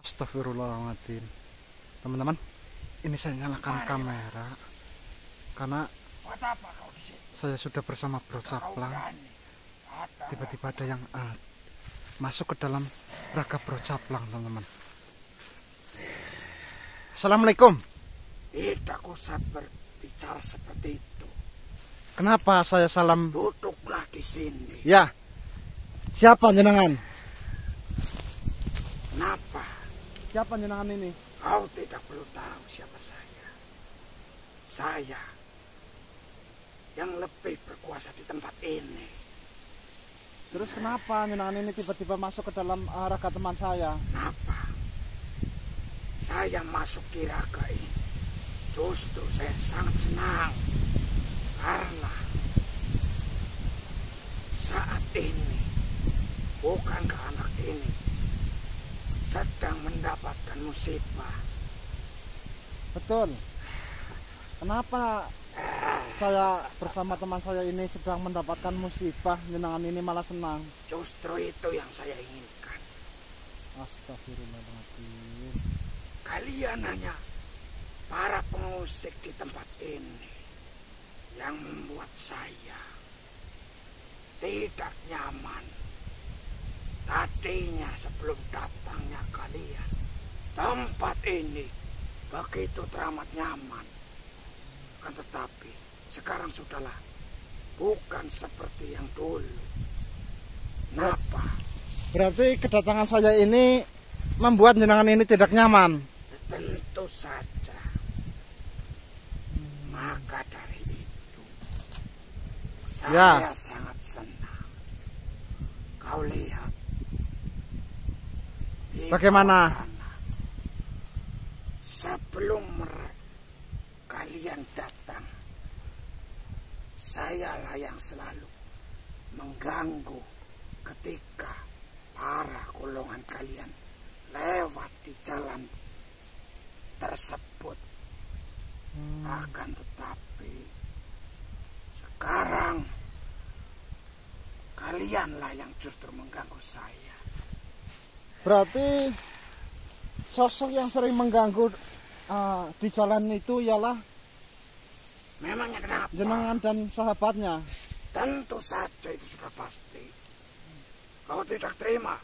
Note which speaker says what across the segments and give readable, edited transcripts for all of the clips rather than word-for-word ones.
Speaker 1: Astagfirullahaladzim. Teman-teman, ini saya nyalakan kamera karena saya sudah bersama Bro Caplang. Tiba-tiba ada yang masuk ke dalam raga Bro Caplang, teman-teman. Assalamualaikum.
Speaker 2: Tidak usah berbicara seperti itu.
Speaker 1: Kenapa saya salam?
Speaker 2: Duduklah di sini.
Speaker 1: Ya. Siapa jenengan?
Speaker 2: Kenapa?
Speaker 1: Siapa jenengan ini?
Speaker 2: Kau tidak perlu tahu siapa saya. Saya yang lebih berkuasa di tempat ini.
Speaker 1: Terus kenapa jenengan ini tiba-tiba masuk ke dalam raga teman saya?
Speaker 2: Kenapa? Saya masuk di raga ini. Justru saya sangat senang. Karena saat ini bukankah anak ini sedang mendapatkan musibah?
Speaker 1: Betul. Kenapa saya bersama teman saya ini sedang mendapatkan musibah, jenengan ini malah senang?
Speaker 2: Justru itu yang saya inginkan.
Speaker 1: Astagfirullahaladzim.
Speaker 2: Kalian hanya para pengusik di tempat ini yang membuat saya tidak nyaman. Tadinya sebelum datangnya kalian, tempat ini begitu teramat nyaman. Kan tetapi sekarang sudahlah bukan seperti yang dulu. Kenapa?
Speaker 1: Berarti kedatangan saya ini membuat jenengan ini tidak nyaman?
Speaker 2: Tentu saja. Maka dari itu saya sangat senang. Kau lihat
Speaker 1: bagaimana?
Speaker 2: Sebelum kalian datang, sayalah yang selalu mengganggu ketika para golongan kalian lewat di jalan tersebut. Akan tetapi sekarang kalianlah yang justru mengganggu saya.
Speaker 1: Berarti sosok yang sering mengganggu di jalan itu ialah
Speaker 2: memangnya kenapa?
Speaker 1: Jenengan dan sahabatnya.
Speaker 2: Tentu saja itu sudah pasti. Kau tidak terima?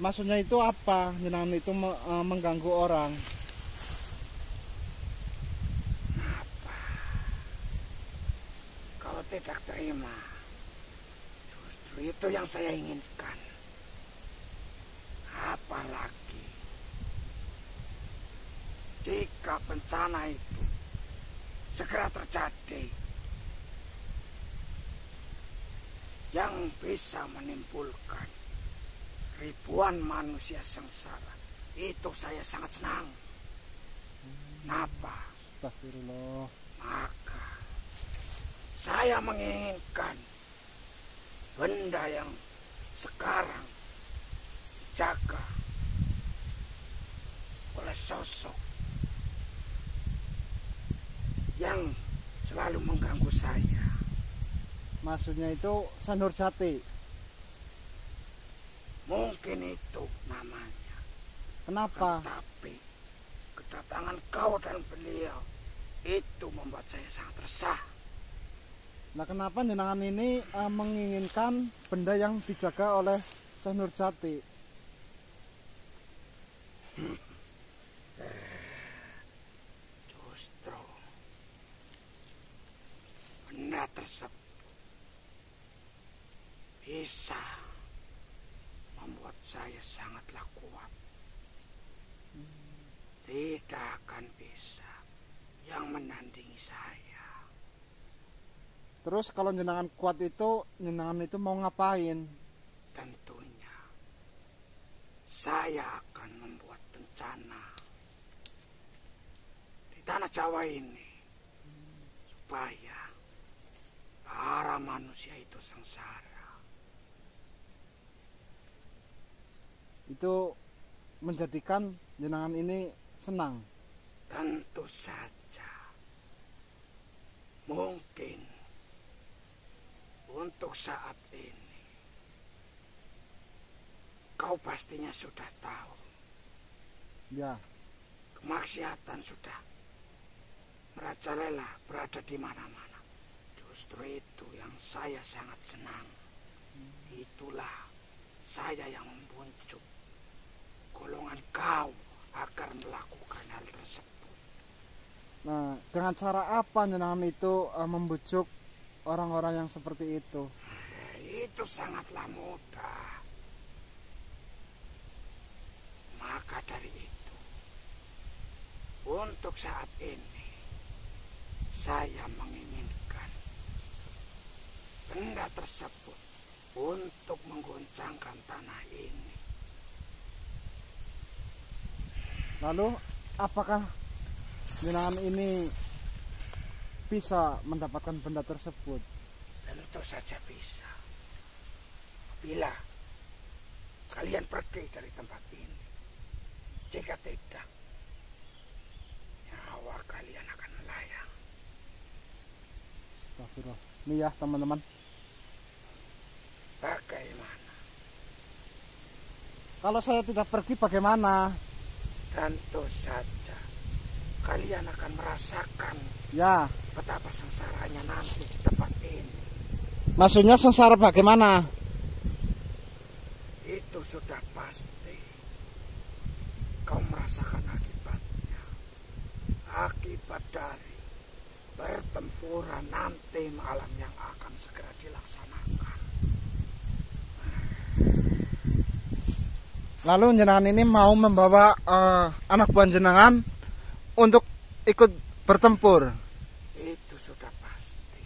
Speaker 1: Maksudnya itu apa? Jenengan itu mengganggu orang.
Speaker 2: Apa? Kau tidak terima? Justru itu yang saya inginkan. Apalagi jika bencana itu segera terjadi yang bisa menimbulkan ribuan manusia sengsara, itu saya sangat senang. Kenapa?
Speaker 1: Astagfirullah.
Speaker 2: Maka saya menginginkan benda yang sekarang dijaga oleh sosok yang selalu mengganggu saya.
Speaker 1: Maksudnya itu Sanurjati.
Speaker 2: Mungkin itu namanya.
Speaker 1: Kenapa?
Speaker 2: Tetapi kedatangan kau dan beliau itu membuat saya sangat resah.
Speaker 1: Nah, kenapa jenengan ini menginginkan benda yang dijaga oleh Sanurjati?
Speaker 2: Justru benda tersebut bisa membuat saya sangatlah kuat. Tidak akan bisa yang menandingi saya.
Speaker 1: Terus kalau jenengan kuat itu, jenengan itu mau ngapain?
Speaker 2: Tentunya saya akan membuat bencana di tanah Jawa ini supaya para manusia itu sengsara.
Speaker 1: Itu menjadikan jenengan ini senang.
Speaker 2: Tentu saja. Mungkin untuk saat ini kau pastinya sudah tahu.
Speaker 1: Ya.
Speaker 2: Kemaksiatan sudah merajalela, berada di mana-mana. Justru itu yang saya sangat senang. Itulah saya yang membujuk golongan kau agar melakukan hal tersebut.
Speaker 1: Nah, dengan cara apa jenengan itu membujuk orang-orang yang seperti itu?
Speaker 2: Itu sangatlah mudah. Maka dari itu, untuk saat ini, saya menginginkan benda tersebut untuk mengguncangkan tanah ini.
Speaker 1: Lalu, apakah jenengan ini bisa mendapatkan benda tersebut?
Speaker 2: Tentu saja bisa. Bila kalian pergi dari tempat ini, jika tidak, nyawa kalian akan melayang.
Speaker 1: Astagfirullah. Ini ya teman-teman.
Speaker 2: Bagaimana?
Speaker 1: Kalau saya tidak pergi bagaimana?
Speaker 2: Tentu saja kalian akan merasakan
Speaker 1: Ya.
Speaker 2: betapa sengsaranya nanti di tempat ini.
Speaker 1: Maksudnya sengsara bagaimana?
Speaker 2: Itu sudah pasti. Kau merasakan akibatnya. Akibat dari pertempuran nanti malam yang akan segera dilaksanakan.
Speaker 1: Lalu jenengan ini mau membawa anak buah jenengan untuk ikut bertempur.
Speaker 2: Itu sudah pasti.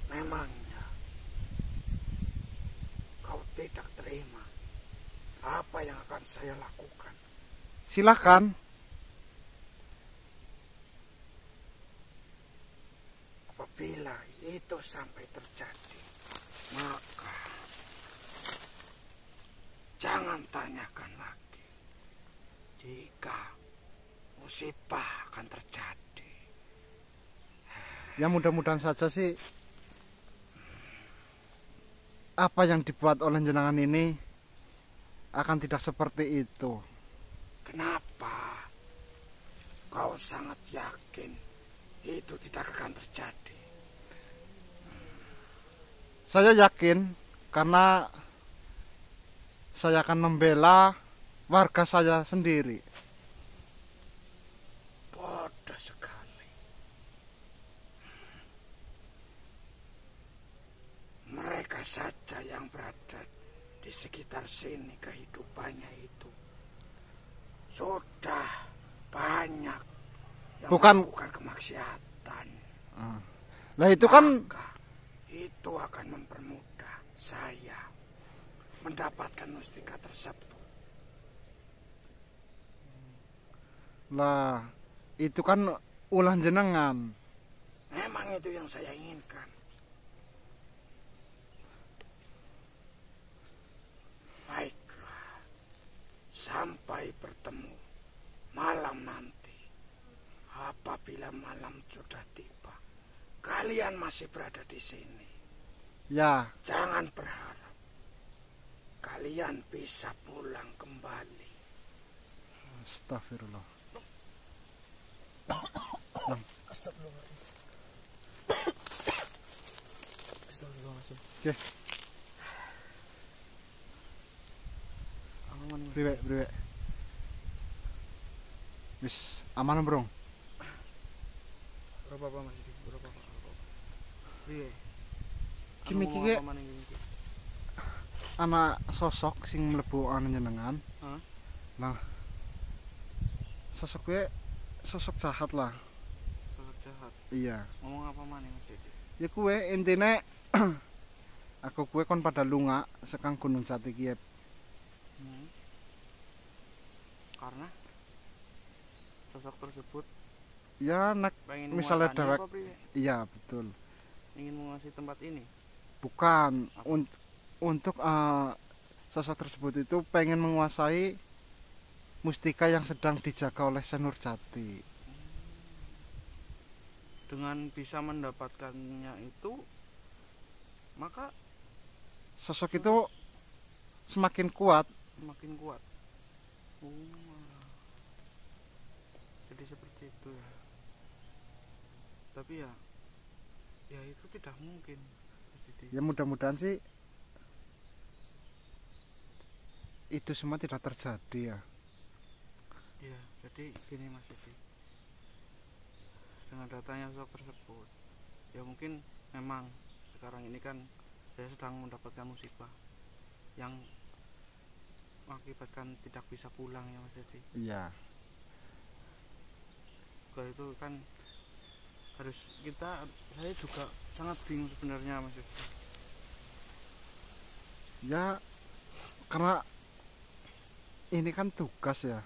Speaker 2: Memangnya kau tidak terima apa yang akan saya lakukan?
Speaker 1: Silakan.
Speaker 2: Apabila itu sampai terjadi, maka jangan tanyakan lagi. Jika musibah akan terjadi.
Speaker 1: Ya mudah-mudahan saja sih apa yang dibuat oleh jenengan ini akan tidak seperti itu.
Speaker 2: Kenapa kau sangat yakin itu tidak akan terjadi?
Speaker 1: Saya yakin karena saya akan membela warga saya sendiri.
Speaker 2: Bodoh sekali. Mereka saja yang berada di sekitar sini, kehidupannya itu sudah banyak yang melakukan kemaksiatan.
Speaker 1: Lah itu kan
Speaker 2: Maka itu akan mempermudah saya mendapatkan mustika tersebut.
Speaker 1: lah itu kan ulah jenengan.
Speaker 2: Memang itu yang saya inginkan. Baiklah, sampai bertemu malam nanti. Apabila malam sudah tiba, kalian masih berada di sini.
Speaker 1: Ya,
Speaker 2: Jangan berharap kalian bisa pulang kembali.
Speaker 1: astagfirullah.
Speaker 3: Astagfirullahaladzim.
Speaker 1: Oke,
Speaker 3: Aman mas.
Speaker 1: priwe. Wis aman, Bro.
Speaker 3: Berapa apa mas? Berapa apa? Iya.
Speaker 1: Kimi ki anak sosok sing mlebu ana jenengan.
Speaker 3: Hah?
Speaker 1: Nah, sosok gue sosok jahat lah.
Speaker 3: Sosok jahat.
Speaker 1: Iya.
Speaker 3: Ngomong apa maning mas Dede?
Speaker 1: Ya kue intine aku kue kon pada lunga sekang Gunung Jati ki.
Speaker 3: Karena sosok tersebut
Speaker 1: Ya nek
Speaker 3: pengen
Speaker 1: misalnya
Speaker 3: menguasai
Speaker 1: dewek.
Speaker 3: apa, Pri?
Speaker 1: Iya, betul.
Speaker 3: Ingin menguasai tempat ini.
Speaker 1: Bukan untuk sosok tersebut itu pengen menguasai mustika yang sedang dijaga oleh Senur Jati.
Speaker 3: Dengan bisa mendapatkannya itu, maka
Speaker 1: sosok itu semakin kuat.
Speaker 3: Semakin kuat. Jadi seperti itu ya. Tapi ya itu tidak mungkin.
Speaker 1: Ya mudah-mudahan sih itu semua tidak terjadi ya.
Speaker 3: Ya, jadi gini Mas Yudi, dengan datanya sosok tersebut, ya mungkin memang sekarang ini kan saya sedang mendapatkan musibah yang mengakibatkan tidak bisa pulang ya Mas Yudi.
Speaker 1: Iya.
Speaker 3: Kalau itu kan harus saya juga sangat bingung sebenarnya Mas Yudi.
Speaker 1: Ya karena ini kan tugas ya.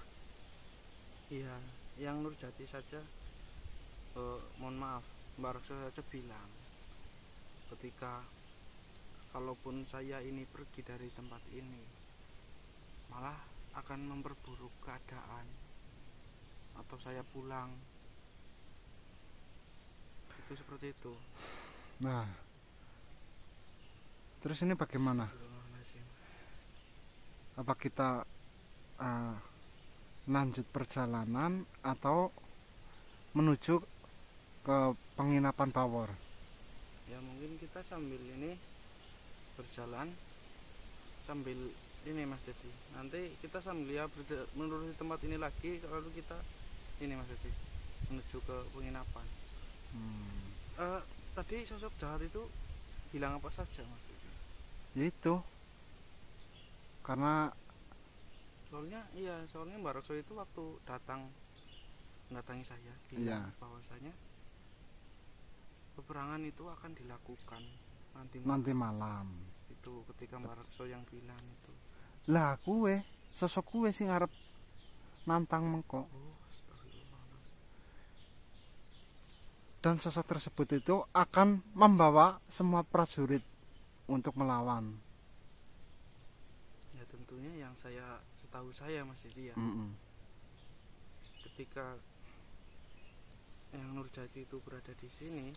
Speaker 3: Iya, yang Nurjati saja mohon maaf, Mbak Rekso saja bilang ketika kalaupun saya ini pergi dari tempat ini malah akan memperburuk keadaan atau saya pulang, itu seperti itu.
Speaker 1: Nah, terus ini bagaimana? Apa kita lanjut perjalanan atau menuju ke penginapan Pawor?
Speaker 3: Ya mungkin kita sambil ini berjalan sambil ini Mas Dedi. Nanti kita sambil ya menelusuri tempat ini lagi, lalu kita ini Mas Dedi menuju ke penginapan. Tadi sosok jahat itu bilang apa saja Mas Dedi?
Speaker 1: Ya itu. Karena
Speaker 3: soalnya Mbak Rekso itu waktu mendatangi saya bilang bahwasanya peperangan itu akan dilakukan nanti malam. Itu ketika Mbak Rekso yang bilang itu.
Speaker 1: Lah sosok kue sing ngarep nantang mengko. Dan sosok tersebut itu akan membawa semua prajurit untuk melawan.
Speaker 3: Ya tentunya yang setahu saya Mas Didi ya. Ketika yang Nurjati itu berada di sini,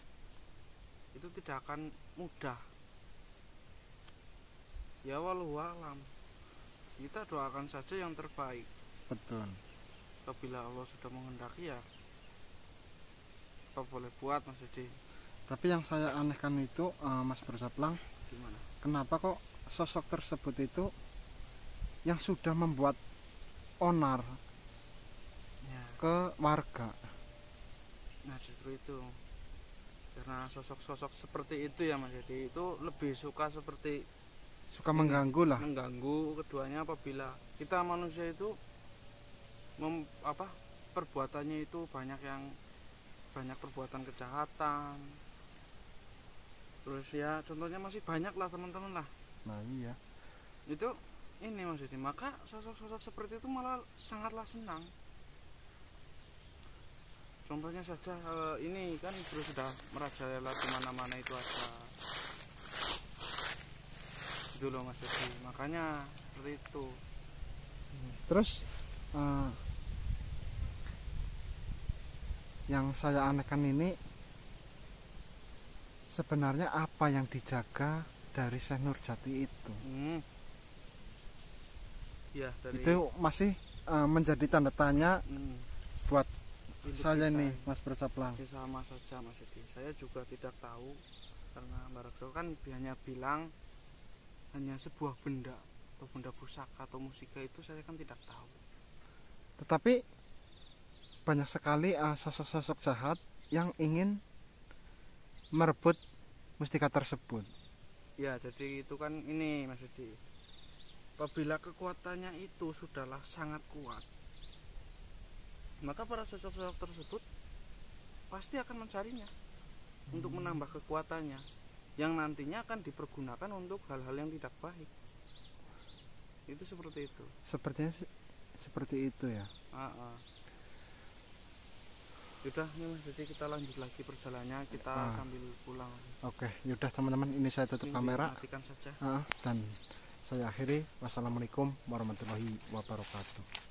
Speaker 3: itu tidak akan mudah. Ya walau alam, kita doakan saja yang terbaik.
Speaker 1: Betul.
Speaker 3: Apabila Allah sudah menghendaki ya apa boleh buat Mas Didi.
Speaker 1: Tapi yang saya anehkan itu Mas Bersaplang,
Speaker 3: Gimana?
Speaker 1: Kenapa kok sosok tersebut itu yang sudah membuat onar ke warga?
Speaker 3: Nah justru itu, karena sosok-sosok seperti itu ya Mas Dedi itu lebih suka
Speaker 1: mengganggu lah.
Speaker 3: Mengganggu keduanya apabila kita manusia itu perbuatannya itu banyak perbuatan kejahatan. Terus ya contohnya masih banyak lah teman-teman lah.
Speaker 1: Nah iya.
Speaker 3: Itu ini Mas Dedi, maka sosok-sosok seperti itu malah sangatlah senang. Contohnya saja ini kan sudah merajalela kemana-mana itu ada itu loh Mas Dedi, makanya seperti itu.
Speaker 1: Terus yang saya anehkan ini sebenarnya apa yang dijaga dari Syekh Nurjati itu?
Speaker 3: Ya,
Speaker 1: itu masih menjadi tanda tanya buat saya nih Mas Bersaplang.
Speaker 3: Sama saja Mas Dedi, saya juga tidak tahu karena Mbak Rekso kan hanya bilang hanya sebuah benda atau benda pusaka atau musika, itu saya kan tidak tahu.
Speaker 1: Tetapi banyak sekali sosok-sosok jahat yang ingin merebut mustika tersebut.
Speaker 3: Ya jadi itu kan ini Mas Dedi, apabila kekuatannya itu sudahlah sangat kuat, maka para sosok-sosok tersebut pasti akan mencarinya untuk menambah kekuatannya yang nantinya akan dipergunakan untuk hal-hal yang tidak baik. Itu seperti itu.
Speaker 1: Sepertinya seperti itu ya.
Speaker 3: Yaudah nih Mas, jadi kita lanjut lagi perjalanannya, kita sambil pulang.
Speaker 1: Oke, yaudah teman-teman, ini saya tutup kamera.
Speaker 3: Matikan saja.
Speaker 1: Dan saya akhiri. Wassalamualaikum warahmatullahi wabarakatuh.